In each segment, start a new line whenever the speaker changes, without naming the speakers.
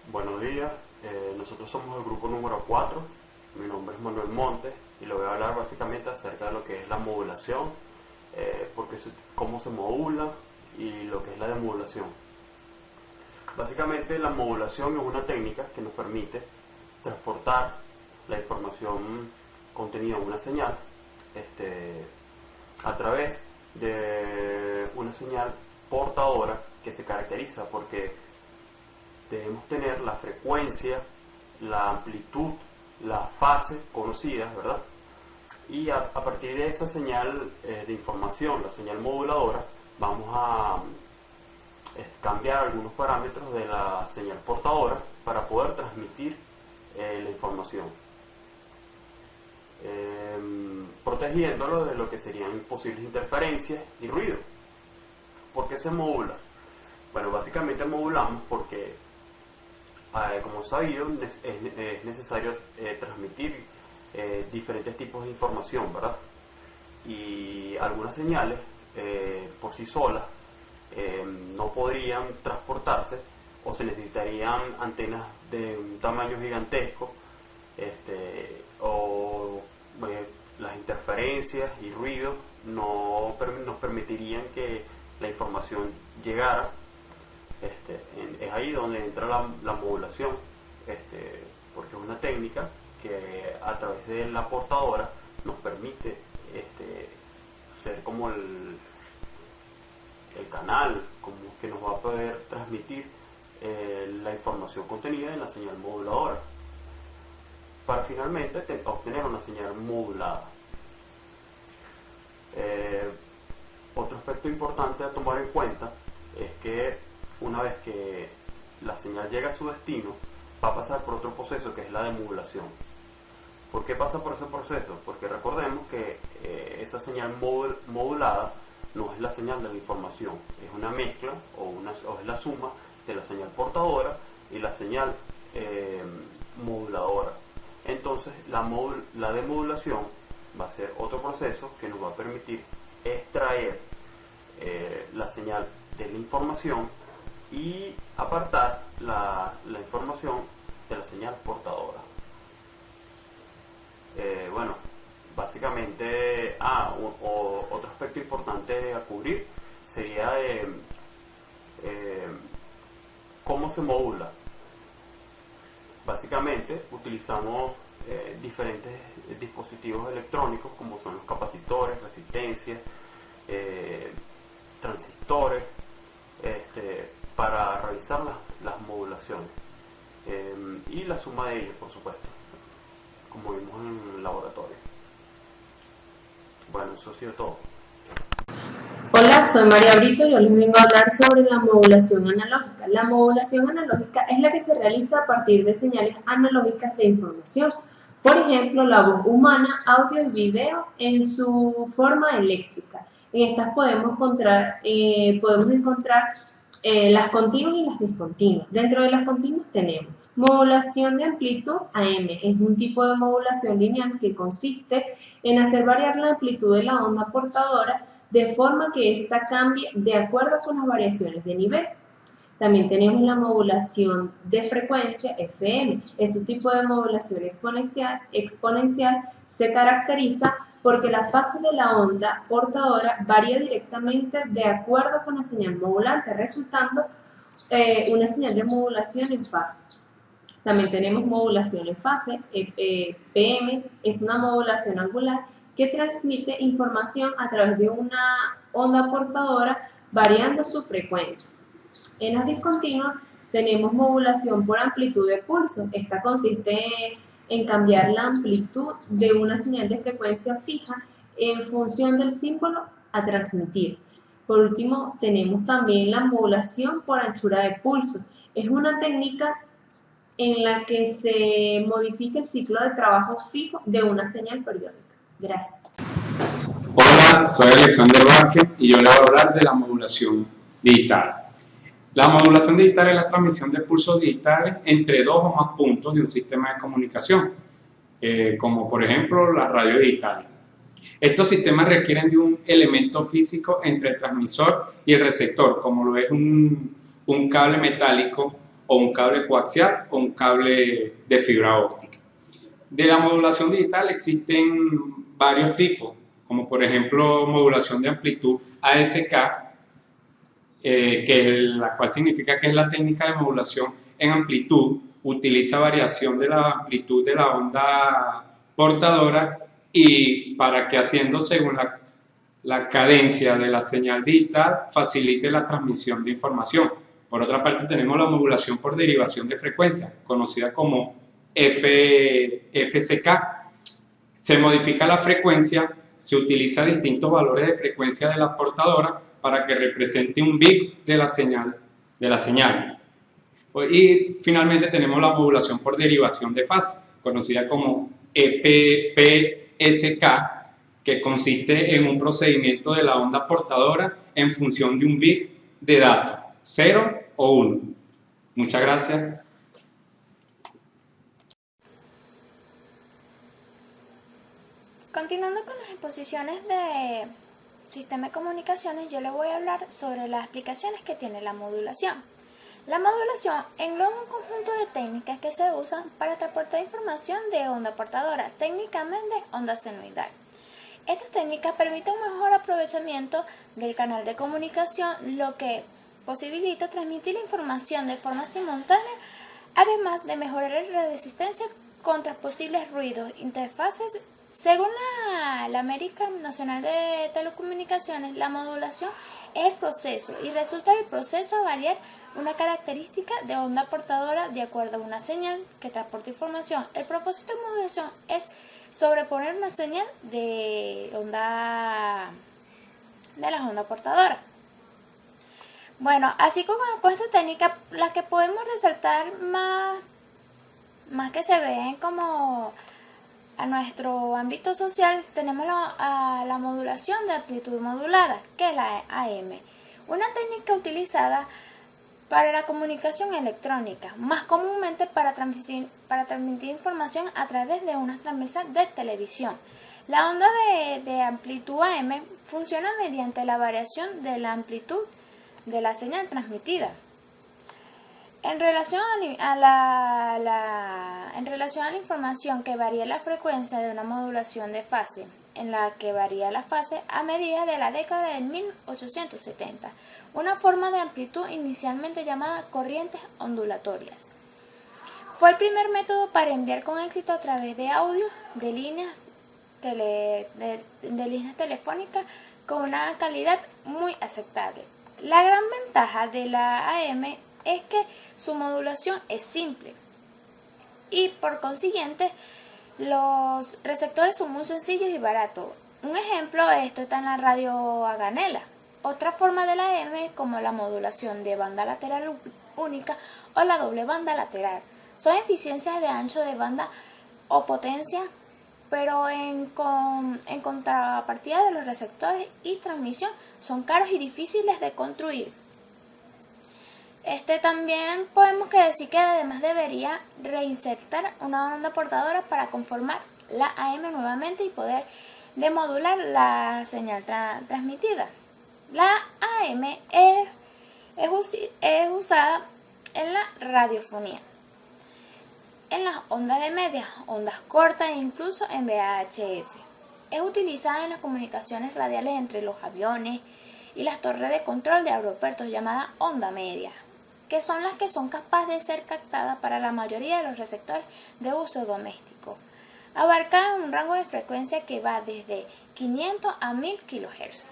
Buenos días, nosotros somos el grupo número 4. Mi nombre es Manuel Montes y le voy a hablar básicamente acerca de lo que es la modulación, cómo se modula y lo que es la demodulación. Básicamente la modulación es una técnica que nos permite transportar la información contenida en una señal a través de una señal portadora que se caracteriza porque debemos tener la frecuencia, la amplitud, las fases conocidas, ¿verdad? Y a partir de esa señal de información, la señal moduladora, vamos a cambiar algunos parámetros de la señal portadora para poder transmitir la información, protegiéndolo de lo que serían posibles interferencias y ruido. ¿Por qué se modula? Bueno, básicamente modulamos porque, como sabido, es necesario transmitir diferentes tipos de información, ¿verdad? Y algunas señales por sí solas no podrían transportarse, o se necesitarían antenas de un tamaño gigantesco, las interferencias y ruidos no nos permitirían que la información llegara. Es ahí donde entra la modulación, porque es una técnica que a través de la portadora nos permite ser como el canal como que nos va a poder transmitir la información contenida en la señal moduladora para finalmente obtener una señal modulada. Otro aspecto importante a tomar en cuenta es que una vez que la señal llega a su destino, va a pasar por otro proceso que es la demodulación. ¿Por qué pasa por ese proceso? Porque recordemos que esa señal modulada no es la señal de la información, es una mezcla o es la suma de la señal portadora y la señal moduladora. Entonces la demodulación va a ser otro proceso que nos va a permitir extraer la señal de la información y apartar la información de la señal portadora. Bueno, básicamente, otro aspecto importante a cubrir sería cómo se modula. Básicamente utilizamos diferentes dispositivos electrónicos como son los capacitores, resistencias, transistores, para realizar las modulaciones y la suma de ellos, por supuesto, como vimos en el laboratorio. Bueno, eso ha sido todo.
Hola, soy María Brito y hoy les vengo a hablar sobre la modulación analógica. La modulación analógica es la que se realiza a partir de señales analógicas de información. Por ejemplo, la voz humana, audio y video en su forma eléctrica. En estas podemos encontrar las continuas y las discontinuas. Dentro de las continuas tenemos modulación de amplitud AM. Es un tipo de modulación lineal que consiste en hacer variar la amplitud de la onda portadora de forma que ésta cambie de acuerdo con las variaciones de nivel. También tenemos la modulación de frecuencia FM. Ese tipo de modulación exponencial se caracteriza porque la fase de la onda portadora varía directamente de acuerdo con la señal modulante, resultando una señal de modulación en fase. También tenemos modulación en fase. PM es una modulación angular que transmite información a través de una onda portadora variando su frecuencia. En las discontinuas tenemos modulación por amplitud de pulso. Esta consiste en cambiar la amplitud de una señal de frecuencia fija en función del símbolo a transmitir. Por último, tenemos también la modulación por anchura de pulso. Es una técnica en la que se modifica el ciclo de trabajo fijo de una señal periódica. Gracias.
Hola, soy Alexander Vázquez y yo le voy a hablar de la modulación digital. La modulación digital es la transmisión de pulsos digitales entre dos o más puntos de un sistema de comunicación, como por ejemplo las radios digitales. Estos sistemas requieren de un elemento físico entre el transmisor y el receptor, como lo es un cable metálico o un cable coaxial o un cable de fibra óptica. De la modulación digital existen varios tipos, como por ejemplo modulación de amplitud ASK, la cual significa que es la técnica de modulación en amplitud, utiliza variación de la amplitud de la onda portadora y para que haciendo según la cadencia de la señal digital facilite la transmisión de información. Por otra parte tenemos la modulación por derivación de frecuencia, conocida como FSK. Se modifica la frecuencia, se utiliza distintos valores de frecuencia de la portadora para que represente un bit de la señal. Y finalmente tenemos la modulación por derivación de fase, conocida como EPPSK, que consiste en un procedimiento de la onda portadora en función de un bit de dato, 0 o 1. Muchas gracias.
Continuando con las exposiciones de sistema de comunicaciones, yo les voy a hablar sobre las aplicaciones que tiene la modulación. La modulación engloba un conjunto de técnicas que se usan para transportar información de onda portadora, técnicamente onda senoidal. Esta técnica permite un mejor aprovechamiento del canal de comunicación, lo que posibilita transmitir la información de forma simultánea, además de mejorar la resistencia contra posibles ruidos, interfaces. Según la American National de Telecomunicaciones, la modulación es el proceso y resulta del proceso variar una característica de onda portadora de acuerdo a una señal que transporta información. El propósito de modulación es sobreponer una señal de las ondas portadoras. Bueno, así como con esta técnica, las que podemos resaltar más que se ven como a nuestro ámbito social, tenemos la modulación de amplitud modulada, que es la AM, una técnica utilizada para la comunicación electrónica, más comúnmente para transmitir información a través de una transmisión de televisión. La onda de amplitud AM funciona mediante la variación de la amplitud de la señal transmitida. En relación a la información que varía la frecuencia de una modulación de fase, en la que varía la fase a medida de la década de 1870, una forma de amplitud inicialmente llamada corrientes ondulatorias. Fue el primer método para enviar con éxito a través de audio de líneas telefónicas con una calidad muy aceptable. La gran ventaja de la AM es que su modulación es simple y por consiguiente los receptores son muy sencillos y baratos. Un ejemplo de esto está en la radio Haganela. Otra forma de la AM es como la modulación de banda lateral única o la doble banda lateral. Son eficiencias de ancho de banda o potencia, pero en contrapartida de los receptores y transmisión son caros y difíciles de construir. También podemos decir que además debería reinsertar una onda portadora para conformar la AM nuevamente y poder demodular la señal transmitida. La AM es usada en la radiofonía, en las ondas de media, ondas cortas e incluso en VHF. Es utilizada en las comunicaciones radiales entre los aviones y las torres de control de aeropuertos llamada onda media, que son las que son capaces de ser captadas para la mayoría de los receptores de uso doméstico. Abarca un rango de frecuencia que va desde 500 a 1000 kHz.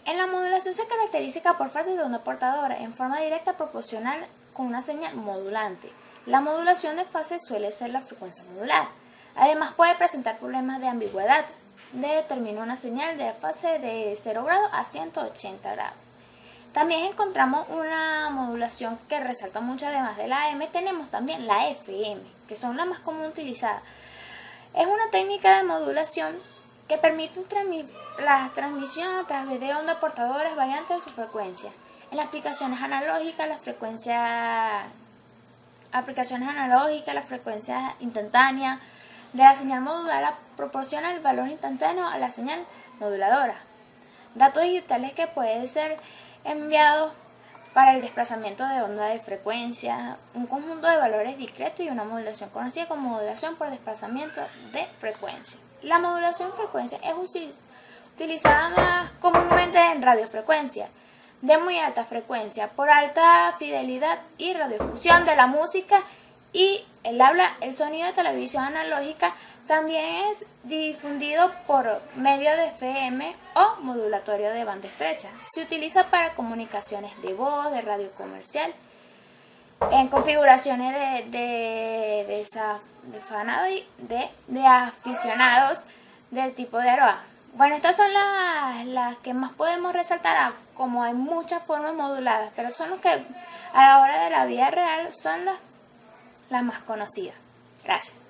En la modulación se caracteriza por fases de onda portadora en forma directa proporcional con una señal modulante. La modulación de fase suele ser la frecuencia modular. Además puede presentar problemas de ambigüedad. Determina una señal de fase de 0 grados a 180 grados. También encontramos una modulación que resalta mucho, además de la AM, tenemos también la FM, que son las más común utilizadas. Es una técnica de modulación que permite la transmisión a través de ondas portadoras variantes de su frecuencia. En las aplicaciones analógicas, la frecuencia instantánea de la señal modulada proporciona el valor instantáneo a la señal moduladora. Datos digitales que pueden ser enviados para el desplazamiento de onda de frecuencia, un conjunto de valores discretos y una modulación conocida como modulación por desplazamiento de frecuencia. La modulación de frecuencia es utilizada más comúnmente en radiofrecuencia de muy alta frecuencia por alta fidelidad y radiofusión de la música y el sonido de televisión analógica también es difundido por medio de FM o modulatorio de banda estrecha. Se utiliza para comunicaciones de voz, de radio comercial, en configuraciones de aficionados del tipo de AROA. Bueno, estas son las que más podemos resaltar, como hay muchas formas moduladas, pero son las que a la hora de la vida real son las más conocidas. Gracias.